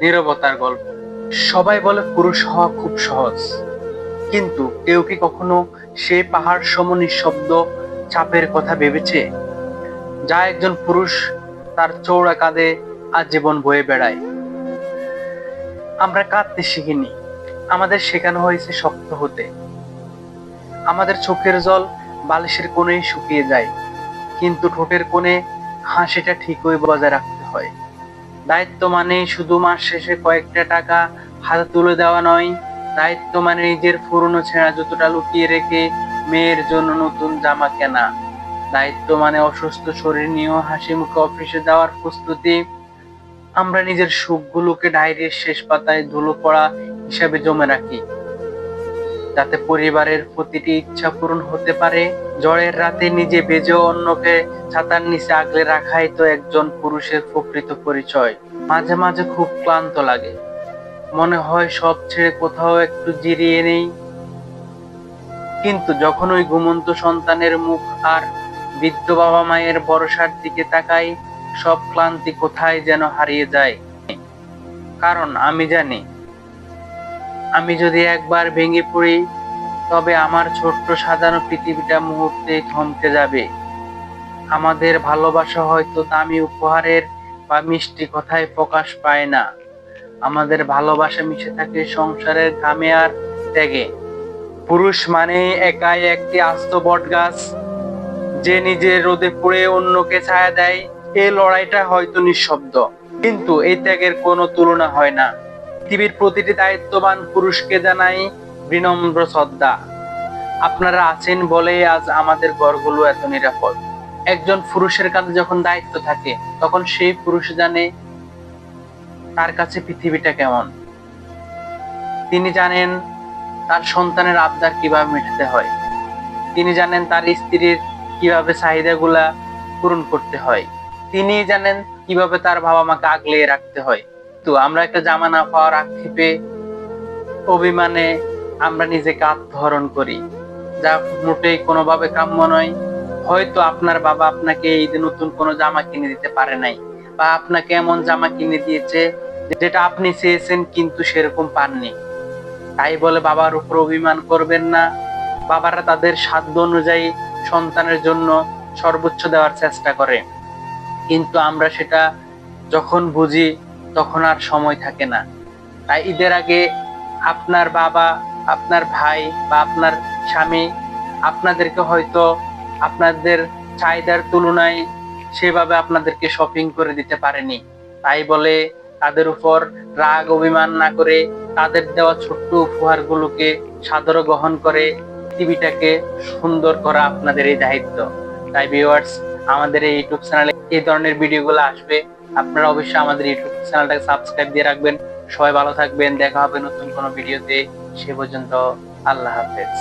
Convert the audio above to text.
নীরবতার গল্প। সবাই বলে পুরুষ হওয়া খুব সহজ, কিন্তু কেউ কি কখনো সেই পাহাড় সম নিঃশব্দ চাপের কথা ভেবেছে, যা একজন পুরুষ তার চৌড়া কাঁধে আজীবন বয়ে বেড়ায়? আমরা কাঁদতে শিখিনি, আমাদের শেখানো হয়েছে শক্ত হতে। আমাদের চোখের জল বালিশের কোণেই শুকিয়ে যায়, কিন্তু ঠোঁটের কোণে হাসিটা ঠিকই বজায় রাখতে হয়। দায়িত্ব মানে শুধু মাস শেষে কয়েকটা টাকা হাতে তুলে দেওয়া নয়। দায়িত্ব মানে নিজের পুরনো ছেঁড়া জুতোটা লুকিয়ে রেখে মেয়ের জন্য নতুন জামা কেনা। দায়িত্ব মানে অসুস্থ শরীর নিয়েও হাসি মুখে অফিসে যাওয়ার প্রস্তুতি। আমরা নিজের সুখগুলোকে ডায়েরির শেষ পাতায় ধুলো পড়া হিসাবে জমে রাখি, যাতে পরিবারের প্রতিটি ইচ্ছা পূরণ হতে পারে। ঝড়ের রাতে নিজে বেজেও অন্যকে ছাতার নিচে আগলে রাখাই তো একজন পুরুষের প্রকৃত পরিচয়। মাঝে মাঝে খুব ক্লান্ত লাগে, মনে হয় সব ছেড়ে কোথাও একটু জিরিয়ে নেই। কিন্তু যখন ওই ঘুমন্ত সন্তানের মুখ আর বৃদ্ধ বাবা মায়ের ভরসার দিকে তাকাই, সব ক্লান্তি কোথায় যেন হারিয়ে যায়। কারণ আমি জানি, আমি যদি একবার ভেঙে পড়ি, তবে আমার ছোট্ট সাজানো পৃথিবীটা মুহূর্তেই থমকে যাবে। আমাদের ভালোবাসা হয়তো দামি উপহারের বা মিষ্টি কথায় প্রকাশ পায় না, আমাদের ভালোবাসা মিশে থাকে সংসারের ঘামে আর ত্যাগে। পুরুষ মানে একাই একটি আস্ত বট গাছ, যে নিজের রোদে পুড়ে অন্যকে ছায়া দেয়। এই লড়াইটা হয়তো নিঃশব্দ, কিন্তু এই ত্যাগের কোনো তুলনা হয় না। পৃথিবীর প্রতিটি দায়িত্ববান পুরুষকে জানাই বিনম্র শ্রদ্ধা। আপনারা আছেন বলেই আজ আমাদের ঘরগুলো এত নিরাপদ। একজন পুরুষের কাছে যখন দায়িত্ব থাকে, তখন সেই পুরুষ জানে তার কাছে পৃথিবীটা কেমন। তিনি জানেন তার সন্তানের আবদার কিভাবে মেটাতে হয়, তিনি জানেন তার স্ত্রীর কিভাবে চাহিদাগুলা পূরণ করতে হয়, তিনি জানেন কিভাবে তার বাবা মাকে আগলে রাখতে হয়। তো আমরা একটা জামা না পাওয়ার আক্ষেপে, অভিমানে আমরা নিজেকে আত্মহরণ করি, যা মোটেই কোনোভাবে কাম্য নয়। হয়তো আপনার বাবা আপনাকে এই যে নতুন কোনো জামা কিনে দিতে পারে নাই, বা আপনাকে এমন জামা কিনে দিয়েছে যেটা আপনি চেয়েছেন কিন্তু সেরকম পাননি। তাই বলে বাবার উপর অভিমান করবেন না। বাবারা তাদের সাধ্য অনুযায়ী সন্তানের জন্য সর্বোচ্চ দেওয়ার চেষ্টা করে, কিন্তু আমরা সেটা যখন বুঝি তখন আর সময় থাকে না। তাই ঈদের আগে আপনার বাবা, আপনার ভাই বা আপনার স্বামী আপনাদেরকে হয়তো আপনাদের চাহিদার তুলনায় সেভাবে আপনাদেরকে শপিং করে দিতে পারেনি। তাই বলে তাদের উপর রাগ অভিমান না করে, তাদের দেওয়া ছোট্ট উপহারগুলোকে সাদরে গ্রহণ করে পৃথিবীটাকে সুন্দর করা আপনাদের এই দায়িত্ব। তাই ভিউয়ার্স, আমাদের এই ইউটিউব চ্যানেলে এই ধরনের ভিডিওগুলো আসবে, আপনারা অবশ্যই আমাদের ইউটিউব চ্যানেলটাকে সাবস্ক্রাইব দিয়ে রাখবেন। সবাই ভালো থাকবেন, দেখা হবে নতুন কোনো ভিডিওতে। সে পর্যন্ত আল্লাহ হাফেজ।